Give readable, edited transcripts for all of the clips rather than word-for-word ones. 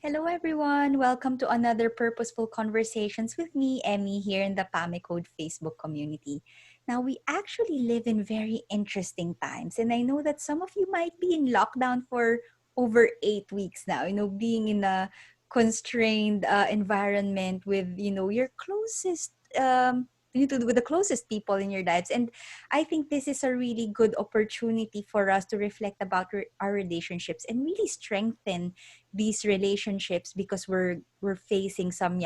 Hello, everyone. Welcome to another Purposeful Conversations with me, Emmy, here in the PAMI Code Facebook community. Now, we actually live in very interesting times, and I know that some of you might be in lockdown for over 8 weeks now, being in a constrained environment with, your closest. With the closest people in your lives. And I think this is a really good opportunity for us to reflect about our relationships and really strengthen these relationships because we're facing some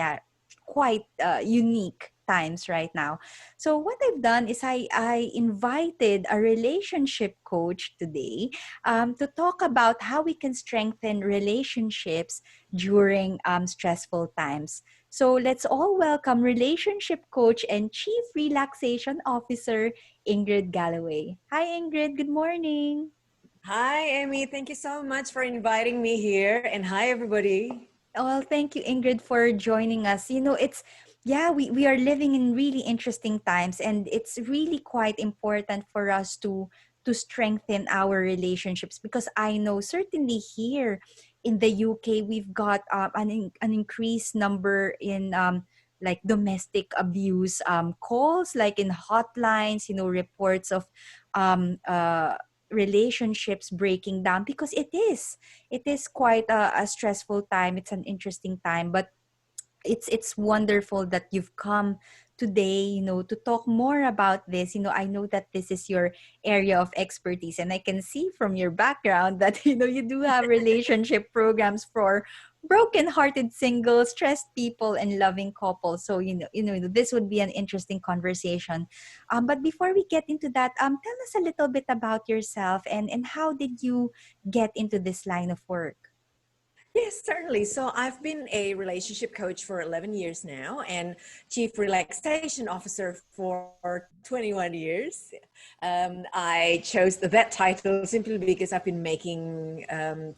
quite unique times right now. So what I've done is I invited a relationship coach today to talk about how we can strengthen relationships during stressful times. So let's all welcome relationship coach and Chief Relaxation Officer Ingrid Galloway. Hi Ingrid, good morning. Hi, Emmy. Thank you so much for inviting me here. And hi, everybody. Well, thank you, Ingrid, for joining us. We are living in really interesting times, and it's really quite important for us to strengthen our relationships because I know certainly here in the UK we've got an increased number in like domestic abuse calls, like in hotlines, reports of um, uh, relationships breaking down because it is quite a stressful time. It's an interesting time, but it's wonderful that you've come today, to talk more about this. I know that this is your area of expertise, and I can see from your background that you do have relationship programs for broken-hearted singles, stressed people, and loving couples. So this would be an interesting conversation. But before we get into that, tell us a little bit about yourself and how did you get into this line of work? Yes, certainly. So I've been a relationship coach for 11 years now and Chief Relaxation Officer for 21 years. I chose that title simply because I've been making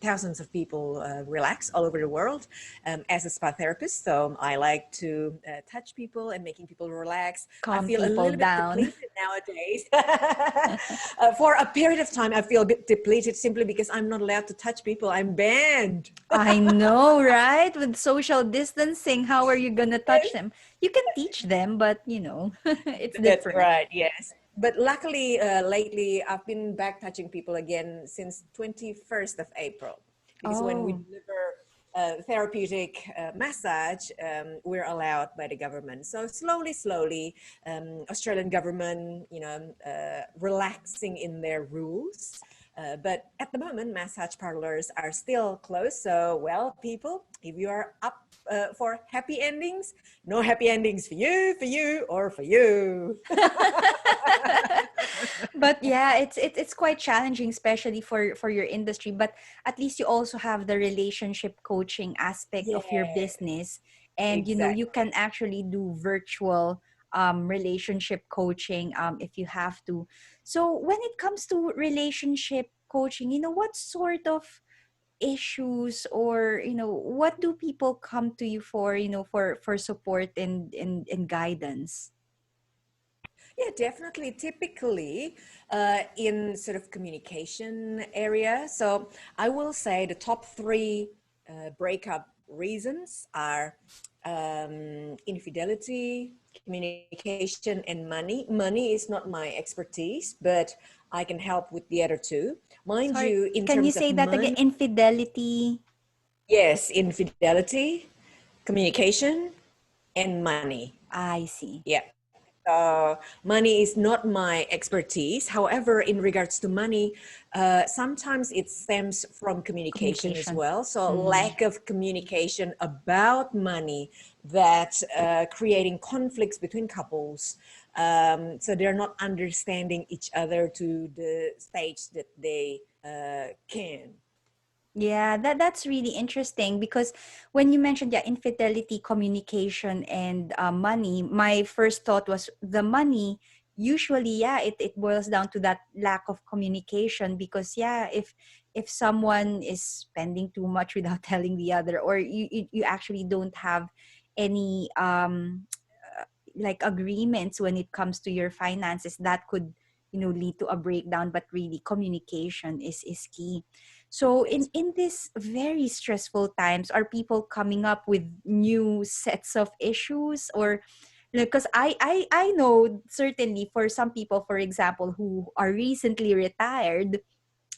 thousands of people relax all over the world as a spa therapist. So I like to touch people and making people relax. I Calm feel a people little bit down. depleted nowadays. For a period of time, I feel a bit depleted simply because I'm not allowed to touch people. I'm banned. I know, right? With social distancing, how are you gonna touch them? You can teach them, but it's That's different. right, yes. But luckily, lately, I've been back touching people again since 21st of April. Because when we Oh, deliver therapeutic massage, we're allowed by the government. So slowly, Australian government, relaxing in their rules. But at the moment, massage parlors are still closed. So, well, people, if you are up for happy endings, no happy endings for you, or for you. but yeah, it's quite challenging, especially for your industry. But at least you also have the relationship coaching aspect of your Yeah, business, and you can exactly. actually do virtual relationship coaching if you have to. So when it comes to relationship coaching, what sort of issues, or what do people come to you for, for support and guidance? Yeah, definitely. Typically, in sort of communication area. So I will say the top three breakup reasons are infidelity, communication, and money. Money is not my expertise, but I can help with the other two. Mind Sorry, you, in can you terms of say that again? money, Infidelity. yes, infidelity, communication, and money. I see. Yeah. Money is not my expertise. However, in regards to money, sometimes it stems from communication as Communication. well. So, Mm. lack of communication about money that creating conflicts between couples. So they're not understanding each other to the stage that they can. Yeah, that's really interesting because when you mentioned, infidelity, communication, and money, my first thought was the money. Usually, it boils down to that lack of communication because if someone is spending too much without telling the other, or you actually don't have any like agreements when it comes to your finances, that could lead to a breakdown. But really, communication is key. So Yes. in this very stressful times, are people coming up with new sets of issues? Or because I know certainly for some people, for example, who are recently retired,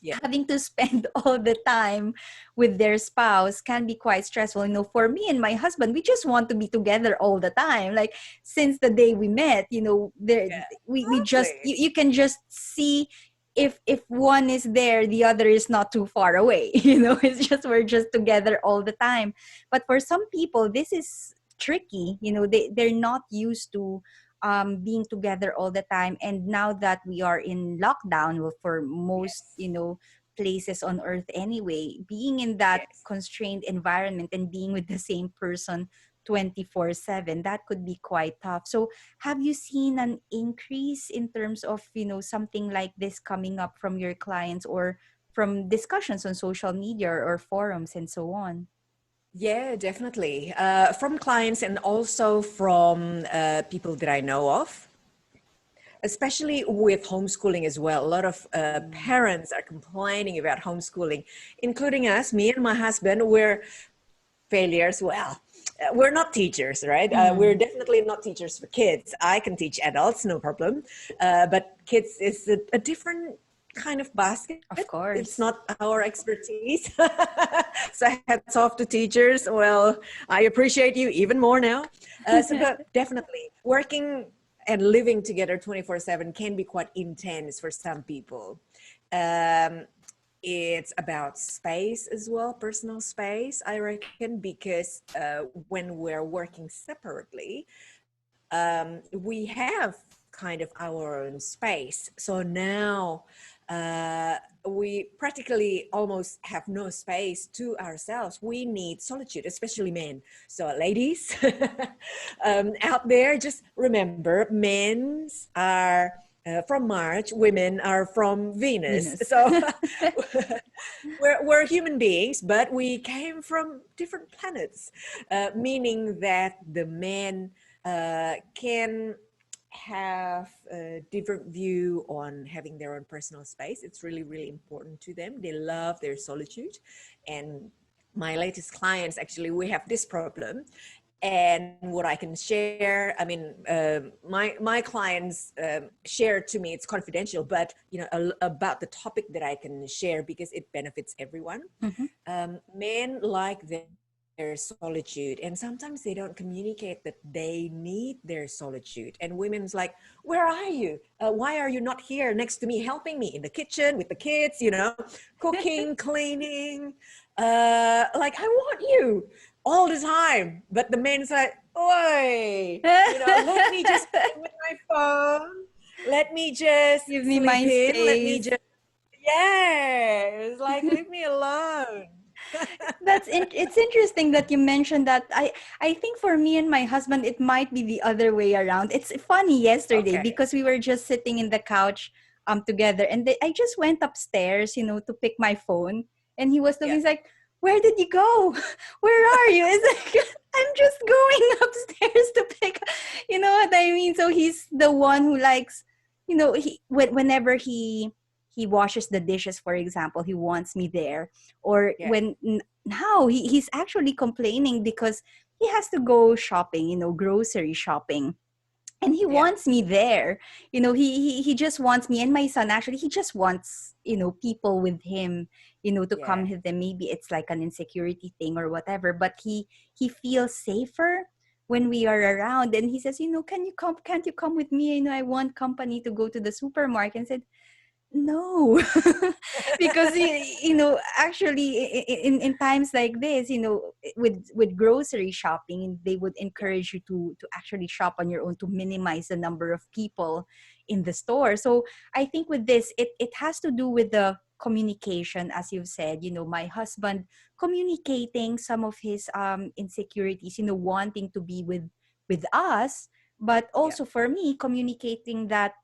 Yeah. having to spend all the time with their spouse can be quite stressful. For me and my husband, we just want to be together all the time. Like since the day we met, there Yeah. we just Exactly. you can just see if one is there, the other is not too far away. It's just we're just together all the time. But for some people, this is tricky. They're not used to being together all the time. And now that we are in lockdown, well, for most Yes. places on earth anyway, being in that Yes. constrained environment and being with the same person 24/7, that could be quite tough. So have you seen an increase in terms of something like this coming up from your clients, or from discussions on social media or forums and so on? Yeah, definitely. From clients and also from people that I know of, especially with homeschooling as well. A lot of parents are complaining about homeschooling, including us, me and my husband. We're failures. Well, we're not teachers, right? We're Mm, definitely not teachers for kids. I can teach adults, no problem. But kids is a different kind of basket. of It's course. not our expertise. So hats off to teachers. Well, I appreciate you even more now. But definitely working and living together 24/7 can be quite intense for some people. Um, it's about space as well, personal space, I reckon, because when we're working separately, we have kind of our own space. So now we practically almost have no space to ourselves. We need solitude, especially men. So, ladies out there, just remember men are from Mars, women are from Venus. Venus. So we're human beings, but we came from different planets, meaning that the men can have a different view on having their own personal space. It's really, really important to them. They love their solitude. And my latest clients, actually, we have this problem. And what I can share, I mean, my clients share to me, it's confidential, but about the topic that I can share because it benefits everyone. Mhm. Men like their solitude, and sometimes they don't communicate that they need their solitude. And women's like, where are you? Why are you not here next to me, helping me in the kitchen with the kids, cooking, cleaning? Like, I want you all the time. But the man's like, oi, let me just play with my phone. Let me just Give me sleep my in. Let me space. just, yeah. It's like, leave me alone. It's interesting that you mentioned that. I think for me and my husband, it might be the other way around. It's funny yesterday Okay. because we were just sitting in the couch together, and I just went upstairs, to pick my phone, and he was looking. Yeah. He's like, "Where did you go? Where are you?" It's like, I'm just going upstairs to pick. You know what I mean? So he's the one who likes, whenever he washes the dishes, for example, he wants me there. Or Yeah. now he's actually complaining because he has to go shopping, grocery shopping, and he Yeah. wants me there. He just wants me, and my son actually, he just wants people with him, to come Yeah. with them. Maybe it's like an insecurity thing or whatever, but he feels safer when we are around. And he says, can't you come with me? I want company to go to the supermarket. And said, no. Because actually, in times like this, with grocery shopping, they would Yeah. encourage you to actually shop on your own, to minimize the number of people in the store. So I think with this, it has to do with the communication, as you've said. My husband communicating some of his insecurities, wanting to be with us, but Yeah. also for me communicating that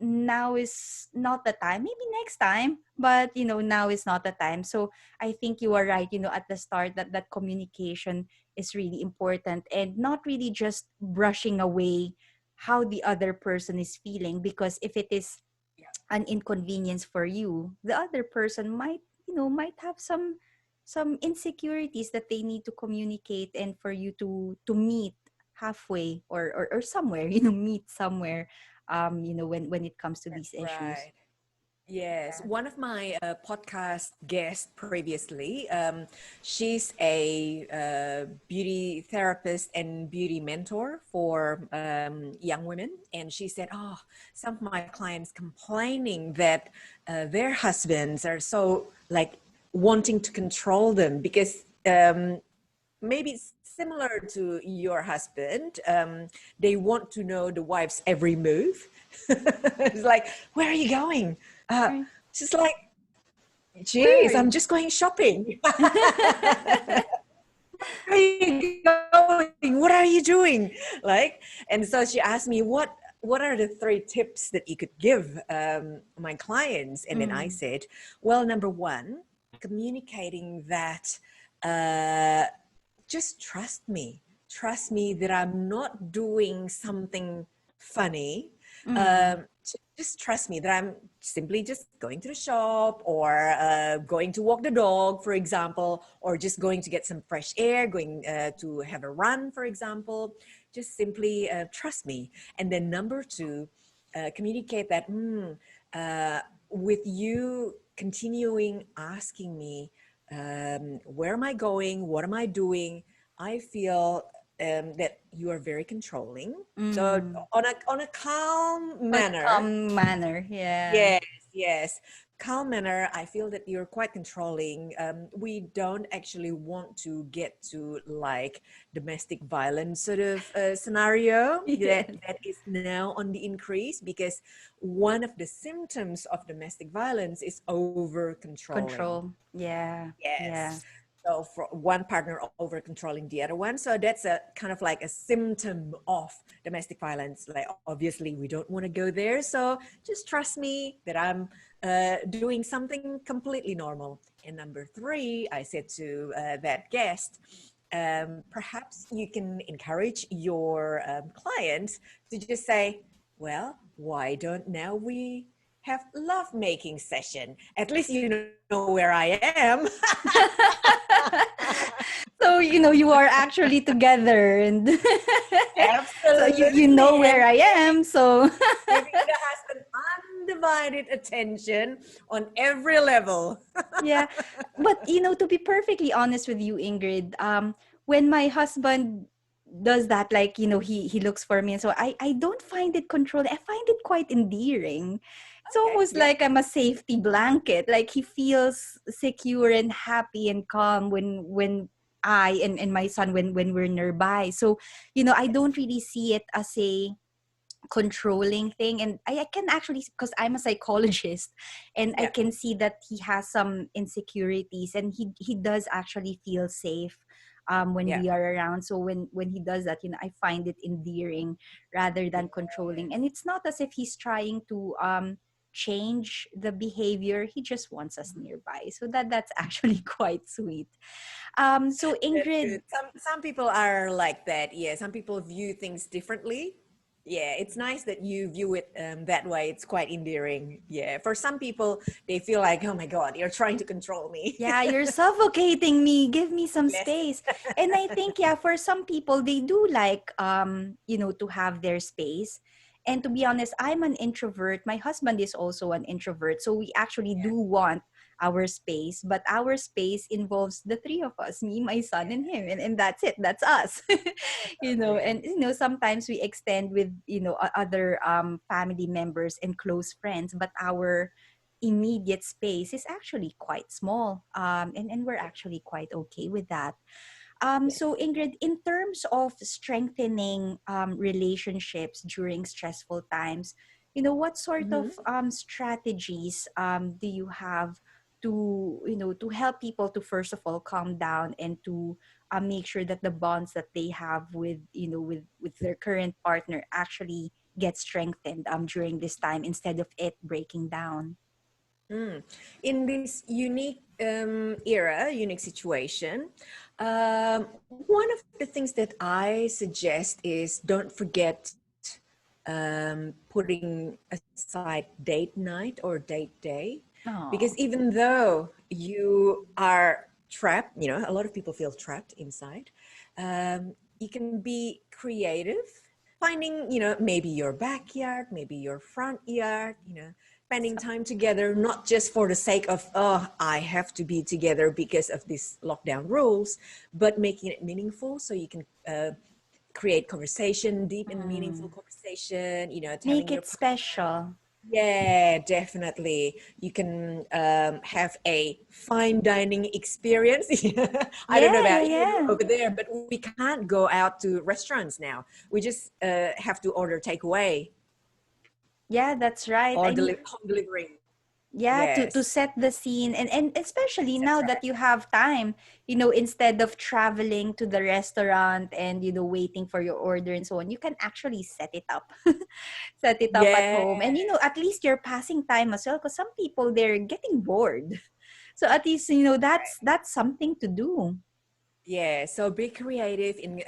now is not the time, maybe next time, but now is not the time. So I think you are right, at the start, that communication is really important, and not really just brushing away how the other person is feeling, because if it is Yeah. an inconvenience for you, the other person might might have some insecurities that they need to communicate, and for you to meet halfway, or somewhere, meet somewhere, when it comes to these issues. Right. Yes, one of my podcast guests previously, she's a beauty therapist and beauty mentor for young women. And she said, oh, some of my clients complaining that their husbands are so like wanting to control them because maybe it's similar to your husband. They want to know the wife's every move. It's like, where are you going? Right. She's like, Where geez, are I'm you? just going shopping. Where are you going? What are you doing? Like, and so she asked me, what are the three tips that you could give my clients? And then I Mm, said, well, number one, communicating that uh, just trust me that I'm not doing something funny. mm, Just trust me that I'm simply just going to the shop, or going to walk the dog, for example, or just going to get some fresh air, going to have a run, for example. Just simply trust me. And then number two, communicate that with you continuing asking me, where am I going? What am I doing? I feel that you are very controlling. So mm. on a calm On a manner, calm manner, yeah. yes, yes, calm manner. I feel that you're quite controlling. We don't actually want to get to like domestic violence sort of scenario that Yes. that is now on the increase, because one of the symptoms of domestic violence is over controlling. Control. Yeah. Yeah. Yes. So for one partner over controlling the other one. So that's a kind of like a symptom of domestic violence. Like, obviously we don't want to go there. So just trust me that I'm doing something completely normal. And number three, I said to that guest, perhaps you can encourage your clients to just say, well, why don't now we have love making session? At least you know where I am. So, you are actually together, and so you Absolutely. know And where I am. So, giving the husband undivided attention on every level. yeah. But, to be perfectly honest with you, Ingrid, when my husband does that, like, he looks for me, and so I don't find it controlling. I find it quite endearing. It's Okay. almost Yeah. like I'm a safety blanket. Like, he feels secure and happy and calm when I and my son, when we're nearby. So, I Yes. don't really see it as a controlling thing, and I can actually, because I'm a psychologist, and I Yeah. can see that he has some insecurities, and he does actually feel safe when Yeah. we are around. So when he does that, I find it endearing rather Yeah. than controlling. And it's not as if he's trying to change the behavior. He just wants us nearby, so that's actually quite sweet. So That's Ingrid, good. Some people are like that. Yeah, some people view things differently. Yeah, it's nice that you view it that way. It's quite endearing. Yeah, for some people, they feel like, oh my God, you're trying to control me. yeah, you're suffocating me. Give me some Yes. space. And I think, yeah, for some people, they do like, to have their space. And to be honest, I'm an introvert. My husband is also an introvert. So we actually Yeah. do want our space, but our space involves the three of us, me, my son, and him. And that's it. That's us. Agree. And sometimes we extend with, other family members and close friends, but our immediate space is actually quite small, and we're actually quite okay with that. So Yes. Ingrid, in terms of strengthening relationships during stressful times, what sort of Mhm. strategies do you have to help people to, first of all, calm down, and to make sure that the bonds that they have with with their current partner actually get strengthened during this time, instead of it breaking down? Mm. In this unique unique situation, one of the things that I suggest is don't forget putting aside date night or date day. Oh, Because even though you are trapped, you know, a lot of people feel trapped inside, you can be creative, finding, you know, maybe your backyard, maybe your front yard, you know, spending so, time together, not just for the sake of, oh, I have to be together because of these lockdown rules, but making it meaningful so you can create conversation, deep and meaningful mm, conversation, you know, telling make your it partner. special. Yeah, definitely. You can have a fine dining experience. I don't know Yeah, yeah, about you yeah. over there, but we can't go out to restaurants now. We just have to order takeaway Yeah, that's right. or I mean, home delivering. yeah, to Yes, set the scene, and especially that's now right. that you have time, instead of traveling to the restaurant and waiting for your order and so on, you can actually set it up. Set it up at Yeah. home, and at least you're passing time as well, because some people, they're getting bored. So at least that's something to do. Yeah, so be creative in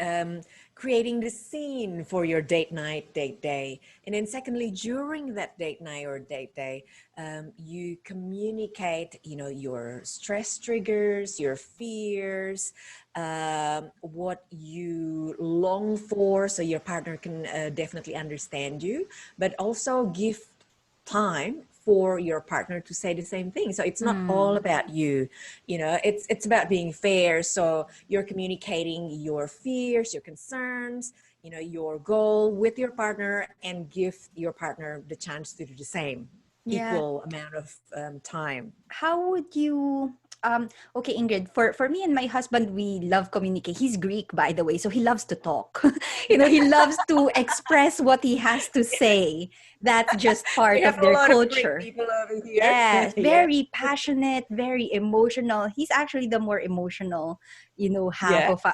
creating the scene for your date night, date day. And then secondly, during that date night or date day, you communicate, you know, your stress triggers, your fears, what you long for, so your partner can definitely understand you, but also give time for your partner to say the same thing. So it's not all Mm. about you, you know, it's about being fair. So you're communicating your fears, your concerns, you know, your goal with your partner, and give your partner the chance to do the same, Yeah. equal amount of time. How would you okay, Ingrid, for me and my husband, we love communicate. He's Greek, by the way, so he loves to talk. He loves to express what he has to say. That's just We part have of a their lot of Greek culture. people over here. Yes, Yeah, very passionate, very emotional. He's actually the more emotional, half yeah, of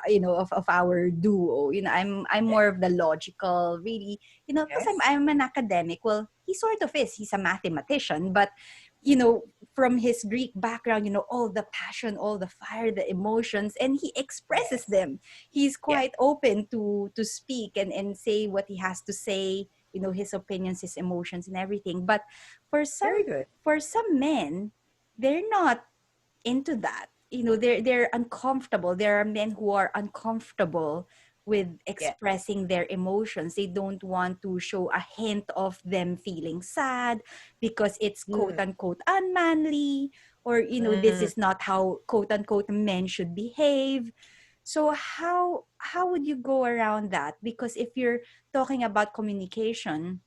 our duo. I'm yeah, more of the logical, really, because I'm yes, I'm an academic. Well, he sort of is. He's a mathematician, but from his Greek background, all the passion, all the fire, the emotions, and he expresses yes, them. He's yeah, quite open to speak and say what he has to say, his opinions, his emotions, and everything. But for some very good. for some men, they're not into that. They're uncomfortable. There are men who are uncomfortable with Yeah. expressing their emotions. They don't want to show a hint of them feeling sad because it's quote Mm, unquote unmanly, or this mm, is not how quote unquote men should behave. So how would you go around that? Because if you're talking about communication,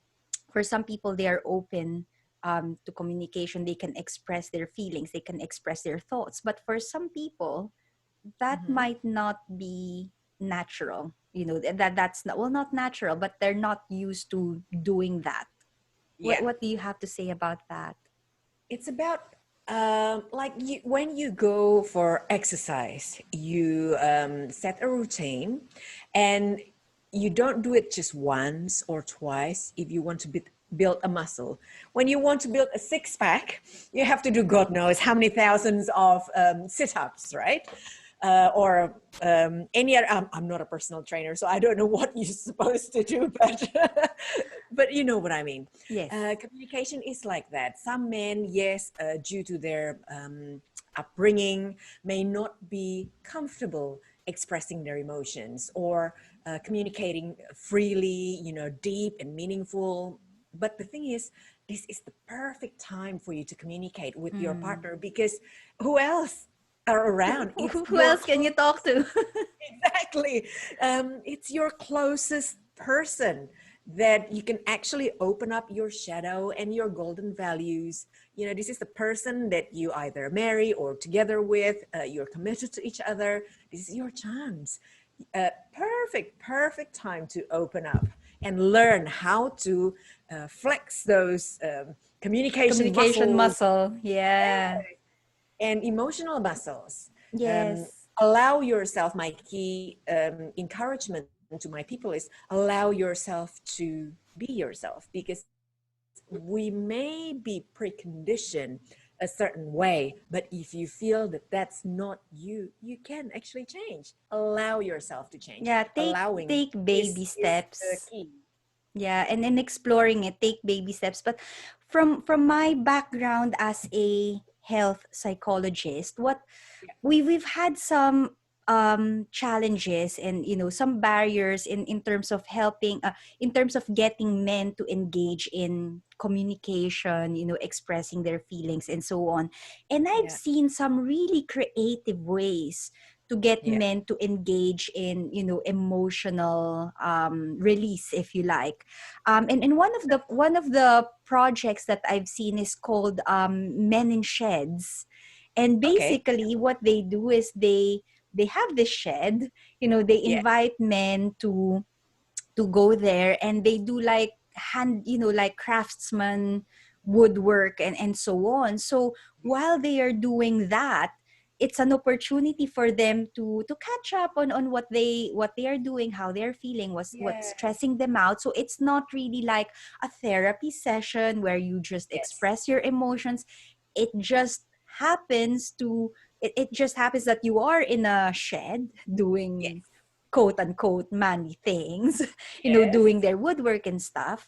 for some people, they are open to communication. They can express their feelings, they can express their thoughts, but for some people, that mhm. might not be natural. That's not, well, not natural, but they're not used to doing that. what Yeah. what do you have to say about that? It's about like when you go for exercise, you set a routine, and you don't do it just once or twice if you want to build a muscle. When you want to build a six pack, you have to do God knows how many thousands of sit ups, right? Or any other. I'm not a personal trainer, so I don't know what you're supposed to do, but but you know what I mean. Yes. Communication is like that. Some men, yes, due to their upbringing, may not be comfortable expressing their emotions or communicating freely, you know, deep and meaningful. But the thing is, this is the perfect time for you to communicate with your Mm. partner, because who else are around? It's Who your else can you close. talk to? Exactly. It's your closest person that you can actually open up your shadow and your golden values. You know, this is the person that you either marry or together with, you're committed to each other. This is your chance. Perfect time to open up and learn how to flex those communication Communication muscles muscle, yeah. and emotional muscles. Yes. Allow yourself, my key encouragement to my people is allow yourself to be yourself, because we may be preconditioned a certain way, but if you feel that that's not you, you can actually change. Allow yourself to change. Yeah, take Allowing take baby is the steps. key. Yeah, and then exploring it, take baby steps. But from my background as a health psychologist, what Yeah. we've had some challenges and some barriers in terms of helping in terms of getting men to engage in communication, expressing their feelings and so on. And I've Yeah. seen some really creative ways to get Yeah. men to engage in emotional release, if you like. And one of the projects that I've seen is called Men in Sheds. And Okay. basically what they do is they have this shed, they Yeah. invite men to go there, and they do like hand, like craftsman woodwork and so on. So while they are doing that, it's an opportunity for them to catch up on what they are doing, how they're feeling, what's Yes. stressing them out. So it's not really like a therapy session where you just Yes. express your emotions. It just happens to it just happens that you are in a shed doing Yes. quote unquote manly things, doing Yes. their woodwork and stuff.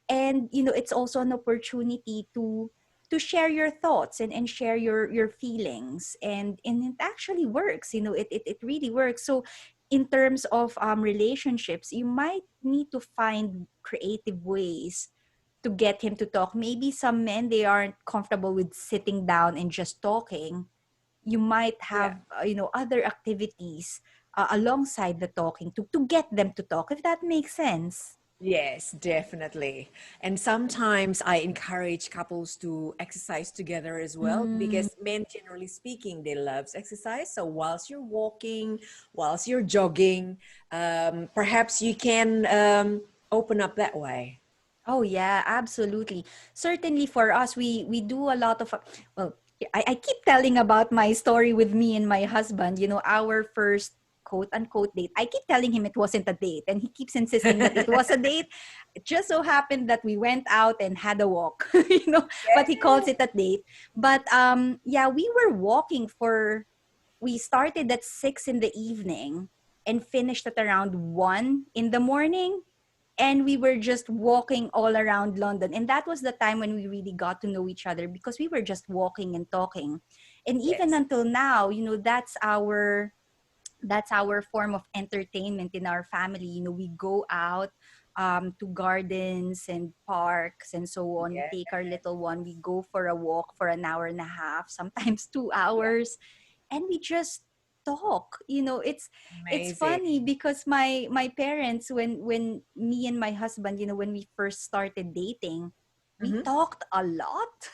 And it's also an opportunity to share your thoughts and share your feelings. And it actually works, it really works. So in terms of relationships, you might need to find creative ways to get him to talk. Maybe some men, they aren't comfortable with sitting down and just talking. You might Yeah. have other activities alongside the talking to get them to talk, if that makes sense. Yes, definitely. And sometimes I encourage couples to exercise together as well Mm. because men, generally speaking, they love exercise. So whilst you're walking, whilst you're jogging, perhaps you can open up that way. Oh yeah, absolutely. Certainly for us, we do a lot of well, I keep telling about my story with me and my husband, our first quote unquote date. I keep telling him it wasn't a date, and he keeps insisting that it was a date. It just so happened that we went out and had a walk, but he calls Yes. it a date. But yeah, we started at 6 in the evening and finished at around 1 in the morning, and we were just walking all around London. And that was the time when we really got to know each other, because we were just walking and talking. And even Yes. until now, that's our form of entertainment in our family. We go out to gardens and parks and so on. We Yeah. take our little one, we go for a walk for an hour and a half, sometimes two Yeah. hours, and we just talk. It's funny Amazing. because my parents, when me and my husband, when we first started dating, we Hmm. talked a lot.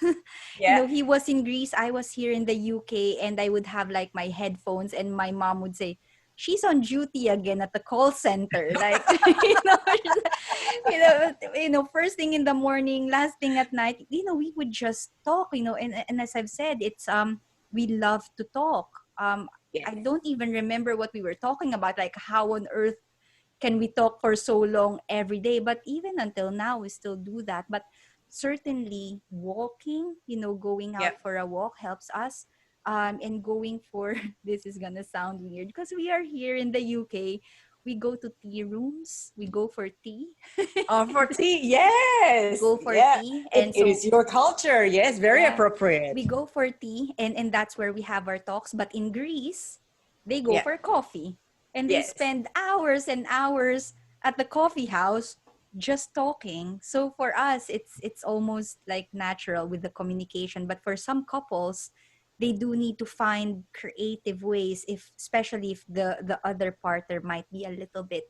Yeah. He was in Greece, I was here in the UK, and I would have like my headphones, and my mom would say, she's on duty again at the call center, like first thing in the morning, last thing at night. We would just talk. And as I've said, it's we love to talk. I Yes. don't even remember what we were talking about, like how on earth can we talk for so long every day. But even until now, we still do that. But certainly walking, going out Yep. for a walk helps us. And going for this is gonna sound weird because we are here in the UK. We go to tea rooms, we go for tea. For tea, yes. Go for Yeah. tea. It, And it so is your culture. Yes, very yeah, we appropriate. go for tea, and that's where we have our talks. But in Greece, they go Yeah. for coffee, and they Yes. spend hours and hours at the coffee house just talking. So for us, it's almost like natural with the communication. But for some couples, they do need to find creative ways, if especially if the other partner might be a little bit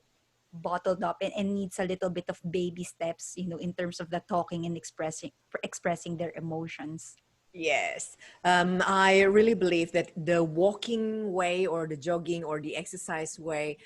bottled up and needs a little bit of baby steps, in terms of the talking and expressing their emotions. Yes, I really believe that the walking way or the jogging or the exercise way,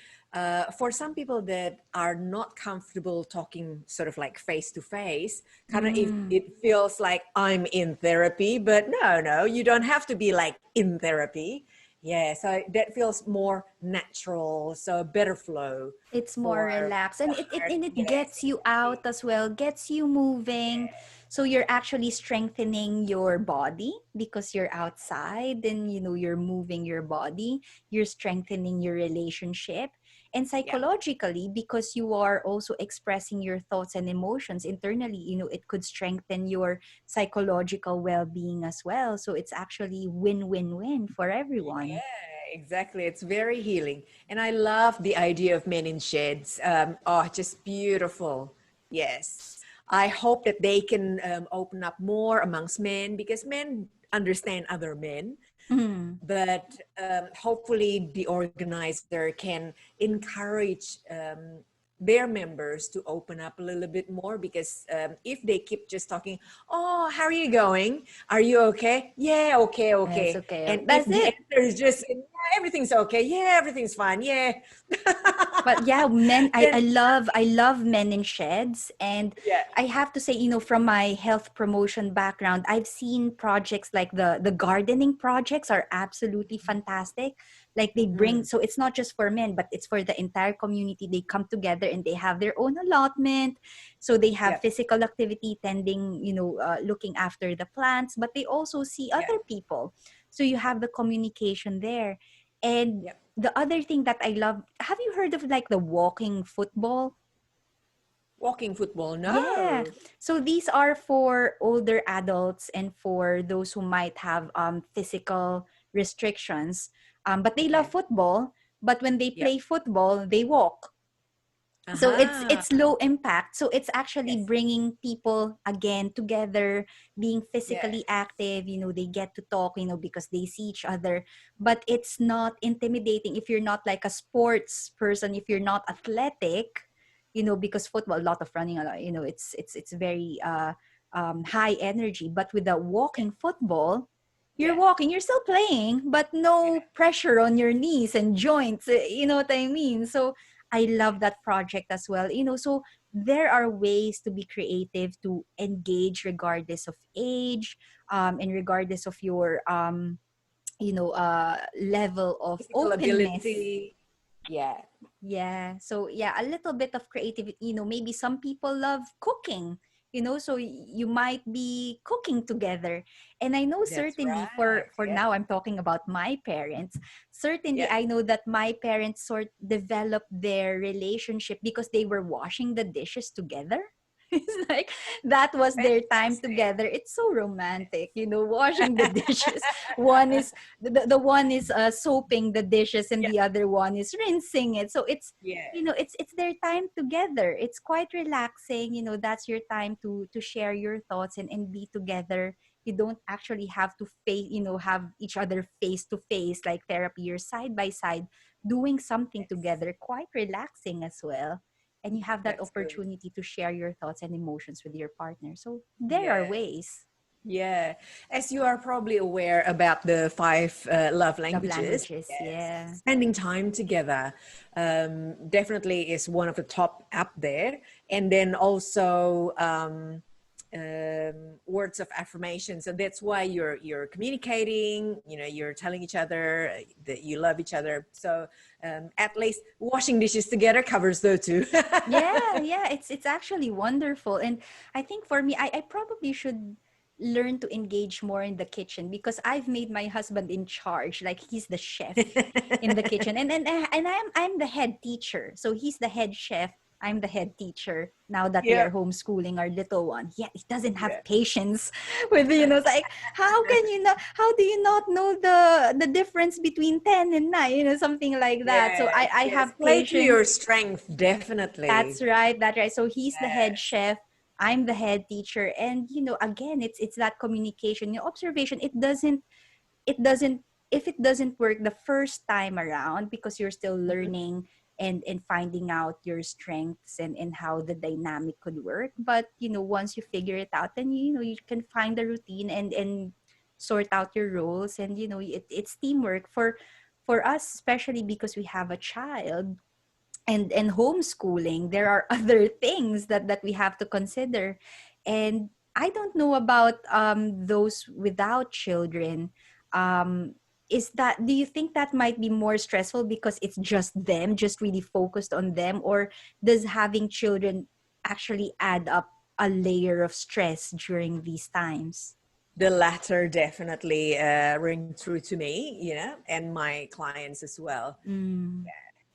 for some people that are not comfortable talking sort of like face to face, kind of Mm. it feels like I'm in therapy, but no, you don't have to be like in therapy. Yeah, so that feels more natural, so a better flow It's more for relaxed, the and heart. it Yes, gets you out as well, gets you moving. So you're actually strengthening your body because you're outside and you're moving your body. You're strengthening your relationship. And yeah, psychologically, because you are also expressing your thoughts and emotions internally, it could strengthen your psychological well-being as well. So it's actually win-win-win for everyone. yeah, exactly. It's very healing. And I love the idea of men in sheds. Oh, just beautiful. Yes. I hope that they can open up more amongst men, because men understand other men. Mm. But hopefully the organizer can encourage their members to open up a little bit more, because if they keep just talking, oh, how are you going, are you okay, yeah, okay, Yes, okay, okay. and if That's the it. answer is just, yeah, everything's okay, yeah, everything's fine, yeah. But yeah, men, I Then love men in sheds. And yeah. I have to say, from my health promotion background, I've seen projects like the gardening projects are absolutely fantastic. Like they bring, Mm, so it's not just for men, but it's for the entire community. They come together and they have their own allotment. So they have yeah, physical activity, tending, looking after the plants, but they also see yeah, other people. So you have the communication there. And yeah. the other thing that I love, have you heard of like the walking football? Walking football, Yeah. no. So these are for older adults and for those who might have physical restrictions. But they love Okay, football. But when they yeah. play football, they walk. So it's Aha. it's low impact. So it's actually Yes, bringing people again together, being yes, physically active. They get to talk, because they see each other. But it's not intimidating if you're not like a sports person, if you're not athletic, because football, a lot of running, a lot, it's very high energy. But with the yeah, walking football, you're yeah, walking, you're still playing, but yeah. no pressure on your knees and joints. You know what I mean? So I love that project as well. So there are ways to be creative, to engage regardless of age, and regardless of your level of Physical openness. ability. Yeah, Yeah. So yeah, a little bit of creativity. Maybe some people love cooking. So you might be cooking together. And I know that's certainly right. for Yeah, now I'm talking about my parents. Certainly yeah. I know that my parents sort developed their relationship because they were washing the dishes together. It's like that was their time Fantastic. together. It's so romantic, washing the dishes. One is the one is soaping the dishes and Yeah, the other one is rinsing it. So it's yeah, it's their time together. It's quite relaxing. That's your time to share your thoughts and be together. You don't actually have to face, have each other face to face like therapy. You're side by side doing something yes, together, quite relaxing as well. And you have that that's good. opportunity to share your thoughts and emotions with your partner. So there are Yeah, ways. yeah. As you are probably aware about the five love Love languages, languages, yes, yeah. spending time together definitely is one of the top up there. And then also words of affirmation. So that's why you're communicating. You're telling each other that you love each other. So at least washing dishes together covers those two. Yeah, yeah, it's actually wonderful. And I think for me, I probably should learn to engage more in the kitchen because I've made my husband in charge. Like he's the chef in the kitchen. And I'm the head teacher. So he's the head chef. I'm the head teacher now that we Yeah. are homeschooling our little one. Yet he doesn't have Yeah. patience with it's like how do you not know the difference between 10 and 9, something like that. So Yes, I yes. have Play to your patience. strength, definitely. That's right. That's right. So he's the head Yes, chef. I'm the head teacher. And again, it's that communication, observation. It doesn't if it doesn't work the first time around because you're still mhm, learning and finding out your strengths and how the dynamic could work. But once you figure it out, then you can find the routine and sort out your roles. And it's teamwork for us, especially because we have a child and homeschooling. There are other things that we have to consider. And I don't know about those without children. um is that, do you think that might be more stressful because it's just them, just really focused on them, or does having children actually add up a layer of stress during these times? The latter definitely ring true to me, and my clients as well. Mm.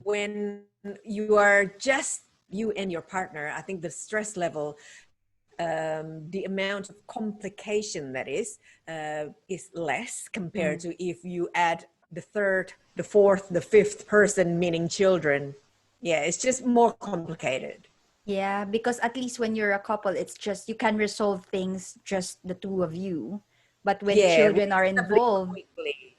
When you are just you and your partner, I think the stress level, the amount of complication that is less compared Mm. to if you add the third, the fourth, the fifth person, meaning children. Yeah, it's just more complicated. Yeah, because at least when you're a couple, it's just you can resolve things just the two of you. But when Yeah, children are reasonably involved, quickly.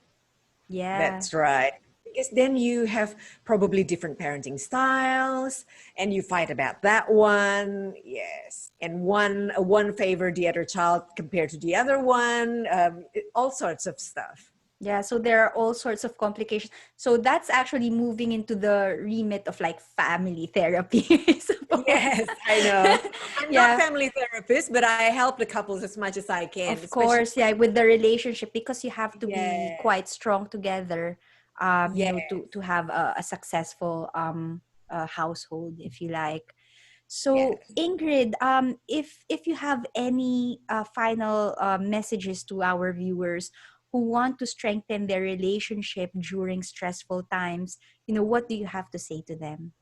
yeah. That's right. Because then you have probably different parenting styles and you fight about that one. Yes. And one favor the other child compared to the other one. All sorts of stuff. Yeah, so there are all sorts of complications. So that's actually moving into the remit of like family therapy, I suppose. Yes, I know. I'm not Yeah, family therapist, but I help the couples as much as I can, of especially. course. Yeah, with the relationship, because you have to be Yeah. quite strong together, Yeah. to have a successful household, if you like. So Yes. Ingrid, if you have any final messages to our viewers who want to strengthen their relationship during stressful times, what do you have to say to them?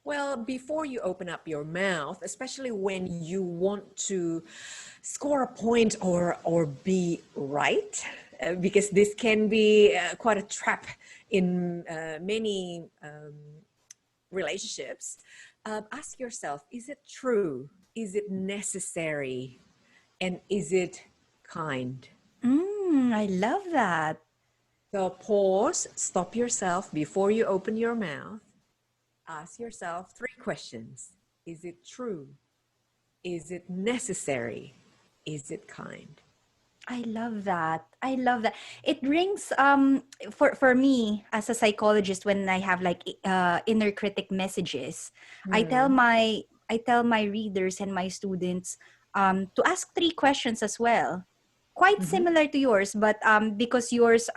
Well, before you open up your mouth, especially when you want to score a point or be right, because this can be quite a trap in many relationships. Ask yourself: is it true? Is it necessary? And is it kind? I love that. So pause, stop yourself before you open your mouth. Ask yourself three questions. Is it true? Is it necessary? Is it kind? I love that. I love that. It brings for me as a psychologist, when I have like inner critic messages, Hmm. I tell my readers and my students to ask three questions as well. Quite Hmm. similar to yours, but because yours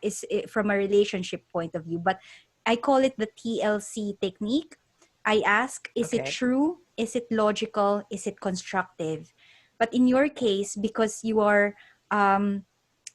is from a relationship point of view, but I call it the TLC technique. I ask, is it Okay. true? Is it logical? Is it constructive? But in your case, because you are um,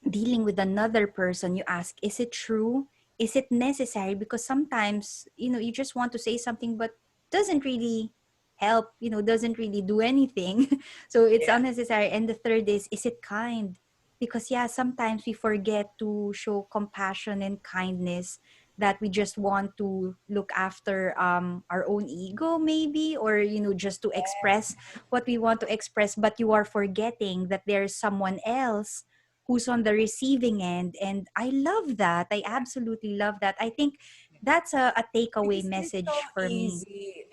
dealing with another person, you ask, is it true? Is it necessary? Because sometimes, you just want to say something, but doesn't really help, doesn't really do anything. So it's Yeah. unnecessary. And the third is it kind? Because, yeah, sometimes we forget to show compassion and kindness, that we just want to look after our own ego, maybe, or, just to express what we want to express, but you are forgetting that there's someone else who's on the receiving end. And I love that. I absolutely love that. I think that's a takeaway Because it's so message for me. easy.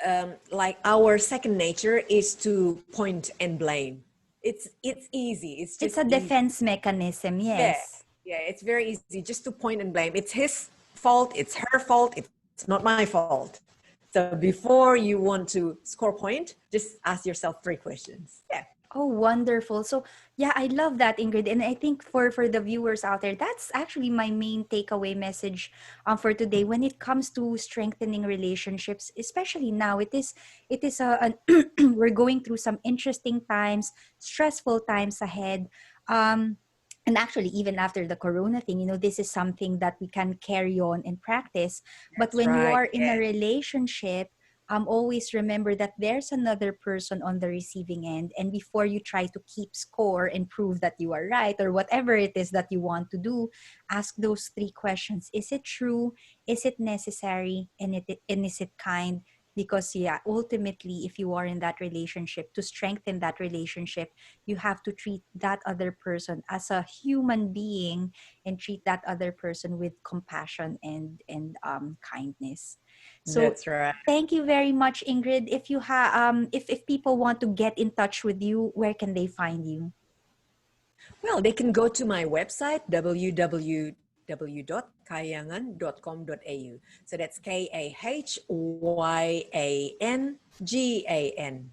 Like our second nature is to point and blame. It's easy. It's It's just a easy. defense mechanism, Yeah. yes. Yeah. It's very easy just to point and blame. It's his fault. It's her fault. It's not my fault. So before you want to score point, just ask yourself three questions. Yeah. Oh, wonderful. So, yeah, I love that, Ingrid. And I think for the viewers out there, that's actually my main takeaway message for today when it comes to strengthening relationships, especially now. It is we're going through some interesting times, stressful times ahead. Um and actually, even after the corona thing, this is something that we can carry on and practice. But That's when you right. are in a Yeah. relationship, always remember that there's another person on the receiving end. And before you try to keep score and prove that you are right, or whatever it is that you want to do, ask those three questions. Is it true? Is it necessary? And is it kind? Because, yeah, ultimately, if you are in that relationship, to strengthen that relationship, you have to treat that other person as a human being, and treat that other person with compassion and kindness. So That's right. thank you very much, Ingrid. If people want to get in touch with you, where can they find you? Well, they can go to my website, www.kahyangan.com.au. So that's KAHYANGAN.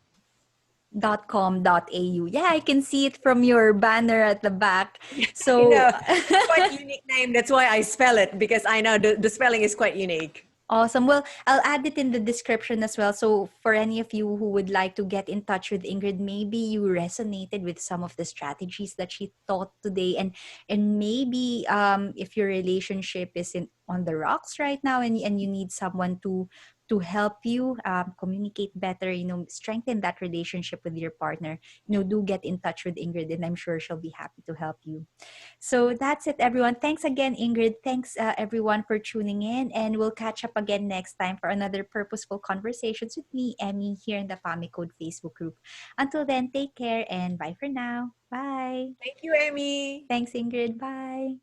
.com.au. Yeah, I can see it from your banner at the back. I So know it's quite a unique name. That's why I spell it, because I know the spelling is quite unique. awesome. Well, I'll add it in the description as well. So, for any of you who would like to get in touch with Ingrid, maybe you resonated with some of the strategies that she taught today, and maybe if your relationship is in on the rocks right now, and you need someone to help you communicate better, strengthen that relationship with your partner, do get in touch with Ingrid, and I'm sure she'll be happy to help you. So that's it, everyone. Thanks again, Ingrid. Thanks, everyone, for tuning in. And we'll catch up again next time for another purposeful conversations with me, Emmy, here in the Family Code Facebook group. Until then, take care and bye for now. Bye. Thank you, Amy. Thanks, Ingrid. Bye.